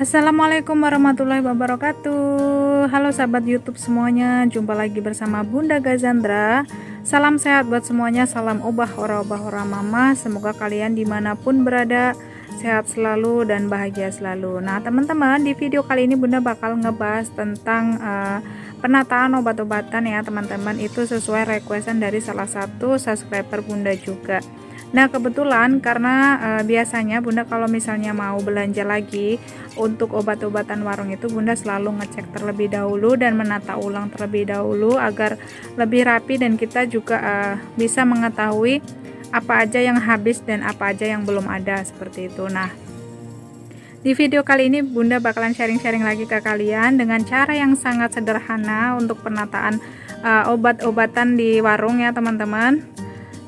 Assalamualaikum warahmatullahi wabarakatuh. Halo sahabat YouTube semuanya, jumpa lagi bersama Bunda Gazandra. Salam sehat buat semuanya, salam obah ora mama. Semoga kalian dimanapun berada sehat selalu dan bahagia selalu. Nah teman-teman, di video kali ini Bunda bakal ngebahas tentang penataan obat-obatan ya teman-teman. Itu sesuai requestan dari salah satu subscriber Bunda juga. Nah kebetulan karena biasanya Bunda kalau misalnya mau belanja lagi untuk obat-obatan warung itu Bunda selalu ngecek terlebih dahulu dan menata ulang terlebih dahulu agar lebih rapi dan kita juga bisa mengetahui apa aja yang habis dan apa aja yang belum ada seperti itu. Nah di video kali ini Bunda bakalan sharing-sharing lagi ke kalian dengan cara yang sangat sederhana untuk penataan obat-obatan di warung ya teman-teman.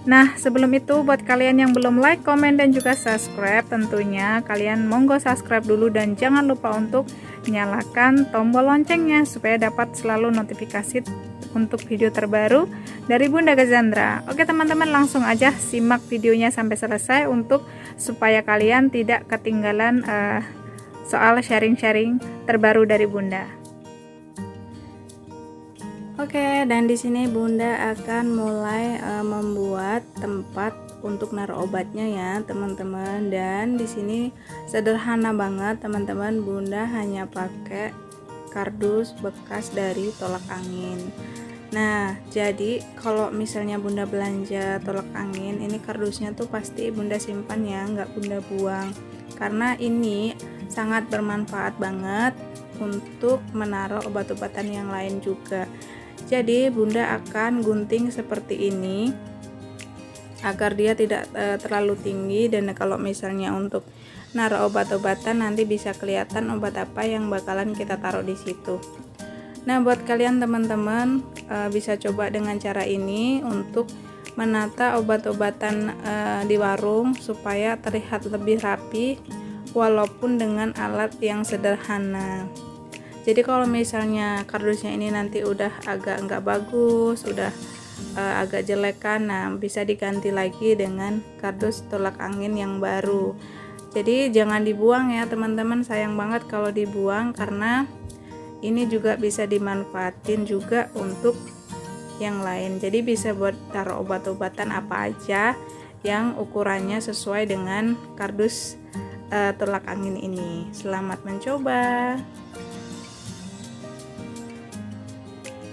Nah sebelum itu buat kalian yang belum like, komen, dan juga subscribe, tentunya kalian monggo subscribe dulu dan jangan lupa untuk nyalakan tombol loncengnya supaya dapat selalu notifikasi untuk video terbaru dari Bunda Gazandra. Oke teman-teman, langsung aja simak videonya sampai selesai untuk supaya kalian tidak ketinggalan soal sharing-sharing terbaru dari Bunda. Oke, dan di sini Bunda akan mulai membuat tempat untuk naruh obatnya ya, teman-teman. Dan di sini sederhana banget, teman-teman. Bunda hanya pakai kardus bekas dari tolak angin. Nah, jadi kalau misalnya Bunda belanja tolak angin, ini kardusnya tuh pasti Bunda simpan ya, nggak Bunda buang. Karena ini sangat bermanfaat banget untuk menaruh obat-obatan yang lain juga. Jadi Bunda akan gunting seperti ini agar dia tidak terlalu tinggi, dan kalau misalnya untuk naruh obat-obatan nanti bisa kelihatan obat apa yang bakalan kita taruh di situ. Nah buat kalian teman-teman bisa coba dengan cara ini untuk menata obat-obatan di warung supaya terlihat lebih rapi walaupun dengan alat yang sederhana. Jadi kalau misalnya kardusnya ini nanti udah agak nggak bagus, udah agak jelek kan, nah bisa diganti lagi dengan kardus tolak angin yang baru. Jadi jangan dibuang ya teman-teman, sayang banget kalau dibuang karena ini juga bisa dimanfaatin juga untuk yang lain. Jadi bisa buat taruh obat-obatan apa aja yang ukurannya sesuai dengan kardus tolak angin ini. Selamat mencoba.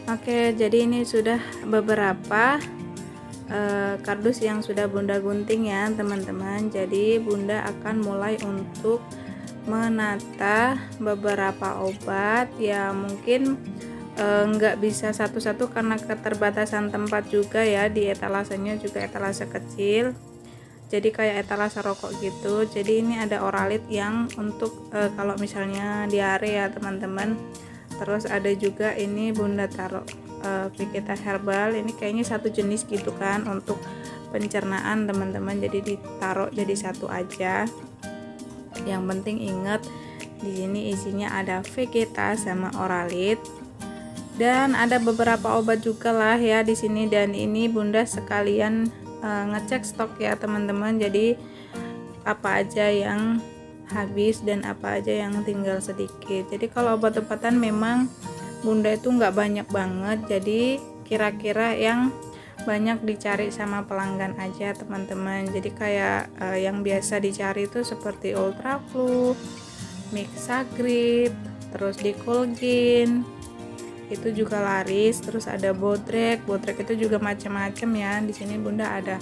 Oke, jadi ini sudah beberapa kardus yang sudah Bunda gunting ya teman-teman. Jadi Bunda akan mulai untuk menata beberapa obat ya, mungkin nggak bisa satu-satu karena keterbatasan tempat juga ya. Di etalasenya juga etalase kecil, jadi kayak etalase rokok gitu. Jadi ini ada Oralit yang untuk kalau misalnya diare ya teman-teman. Terus ada juga ini Bunda taruh Vegeta Herbal, ini kayaknya satu jenis gitu kan untuk pencernaan teman-teman, jadi ditaruh jadi satu aja. Yang penting ingat di sini isinya ada Vegeta sama Oralit, dan ada beberapa obat juga lah ya di sini. Dan ini Bunda sekalian ngecek stok ya teman-teman, jadi apa aja yang habis dan apa aja yang tinggal sedikit. Jadi kalau obat-obatan memang Bunda itu nggak banyak banget, jadi kira-kira yang banyak dicari sama pelanggan aja teman-teman. Jadi kayak yang biasa dicari itu seperti Ultraflu, Mixagrip, terus Dicolgin itu juga laris. Terus ada Bodrek itu juga macam-macam ya. Di sini Bunda ada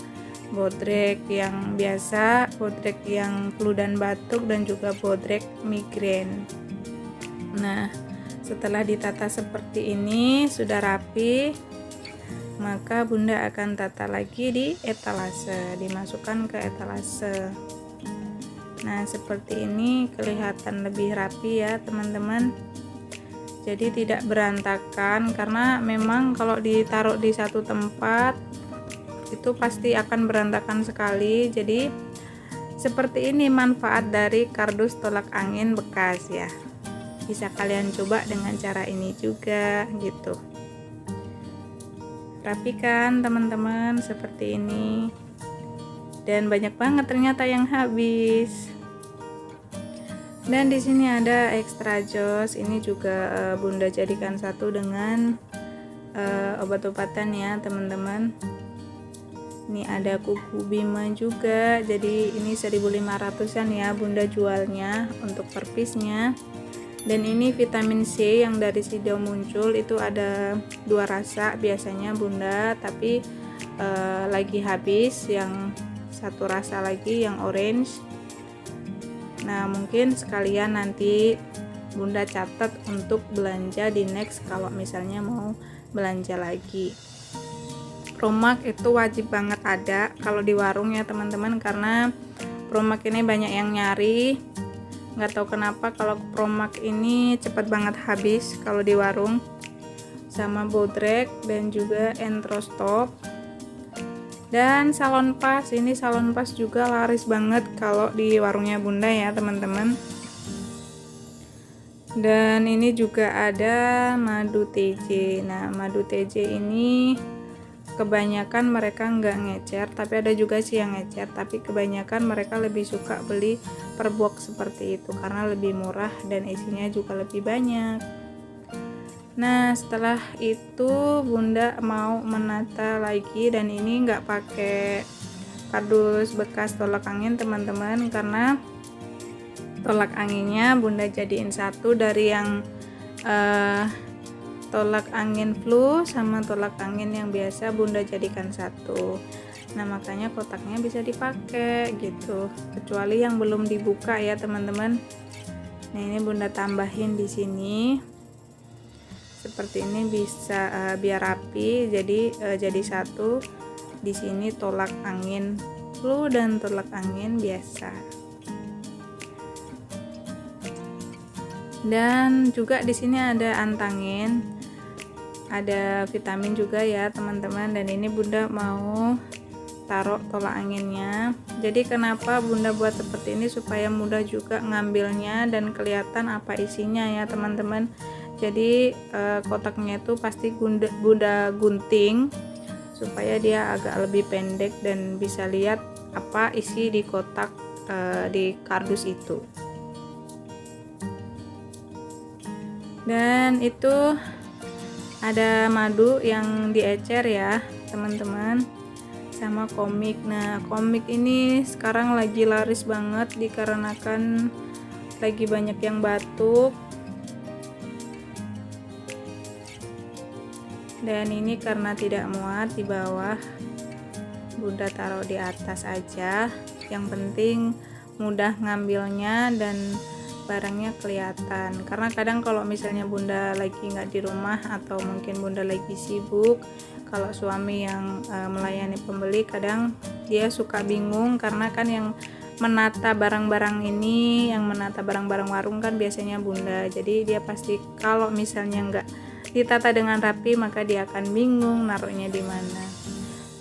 Bodrek yang biasa, Bodrek yang flu dan batuk, dan juga Bodrek migrain. Nah setelah ditata seperti ini sudah rapi, maka Bunda akan tata lagi di etalase, dimasukkan ke etalase. Nah seperti ini kelihatan lebih rapi ya teman-teman, jadi tidak berantakan, karena memang kalau ditaruh di satu tempat itu pasti akan berantakan sekali. Jadi seperti ini manfaat dari kardus tolak angin bekas ya, bisa kalian coba dengan cara ini juga gitu. Rapikan teman-teman seperti ini, dan banyak banget ternyata yang habis. Dan di sini ada extra joss, ini juga Bunda jadikan satu dengan obat-obatan ya teman-teman. Ini ada kuku Bima juga, jadi ini 1.500-an ya Bunda jualnya untuk per piece-nya. Dan ini vitamin C yang dari Sido muncul, itu ada 2 rasa biasanya Bunda, tapi lagi habis yang satu rasa lagi yang orange. Nah mungkin sekalian nanti Bunda catat untuk belanja di next kalau misalnya mau belanja lagi. Promak itu wajib banget ada kalau di warung ya teman-teman, karena promak ini banyak yang nyari. Nggak tahu kenapa kalau promak ini cepat banget habis kalau di warung. Sama bodrek dan juga entrostop. Dan salon pas, ini salon pas juga laris banget kalau di warungnya Bunda ya teman-teman. Dan ini juga ada madu TJ. Nah madu TJ ini kebanyakan mereka nggak ngecer, tapi ada juga sih yang ngecer, tapi kebanyakan mereka lebih suka beli per box seperti itu karena lebih murah dan isinya juga lebih banyak. Nah setelah itu Bunda mau menata lagi, dan ini nggak pakai kardus bekas tolak angin teman-teman, karena tolak anginnya Bunda jadiin satu dari yang tolak angin flu sama tolak angin yang biasa Bunda jadikan satu. Nah makanya kotaknya bisa dipakai gitu, kecuali yang belum dibuka ya teman-teman. Nah ini Bunda tambahin di sini seperti ini, bisa biar rapi, jadi satu. Di sini tolak angin flu dan tolak angin biasa. Dan juga di sini ada antangin, ada vitamin juga ya teman-teman. Dan ini Bunda mau taruh tolak anginnya. Jadi kenapa Bunda buat seperti ini, supaya mudah juga ngambilnya dan kelihatan apa isinya ya teman-teman. Jadi kotaknya itu pasti Bunda gunting supaya dia agak lebih pendek dan bisa lihat apa isi di kotak di kardus itu. Dan itu ada madu yang diecer ya teman-teman, sama komik. Nah komik ini sekarang lagi laris banget dikarenakan lagi banyak yang batuk. Dan ini karena tidak muat di bawah, Bunda taruh di atas aja. Yang penting mudah ngambilnya dan barangnya kelihatan, karena kadang kalau misalnya Bunda lagi nggak di rumah atau mungkin Bunda lagi sibuk, kalau suami yang melayani pembeli kadang dia suka bingung, karena kan yang menata barang-barang ini, yang menata barang-barang warung kan biasanya Bunda. Jadi dia pasti kalau misalnya nggak ditata dengan rapi maka dia akan bingung naruhnya di mana.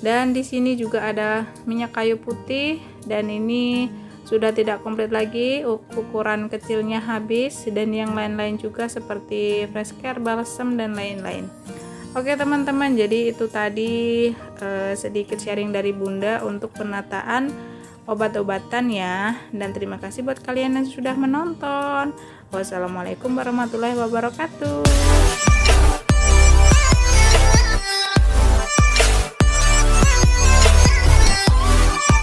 Dan di sini juga ada minyak kayu putih, dan ini sudah tidak komplit lagi, ukuran kecilnya habis, dan yang lain-lain juga seperti fresh care, balsam dan lain-lain. Oke teman-teman, jadi itu tadi sedikit sharing dari Bunda untuk penataan obat-obatan ya. Dan terima kasih buat kalian yang sudah menonton. Wassalamualaikum warahmatullahi wabarakatuh.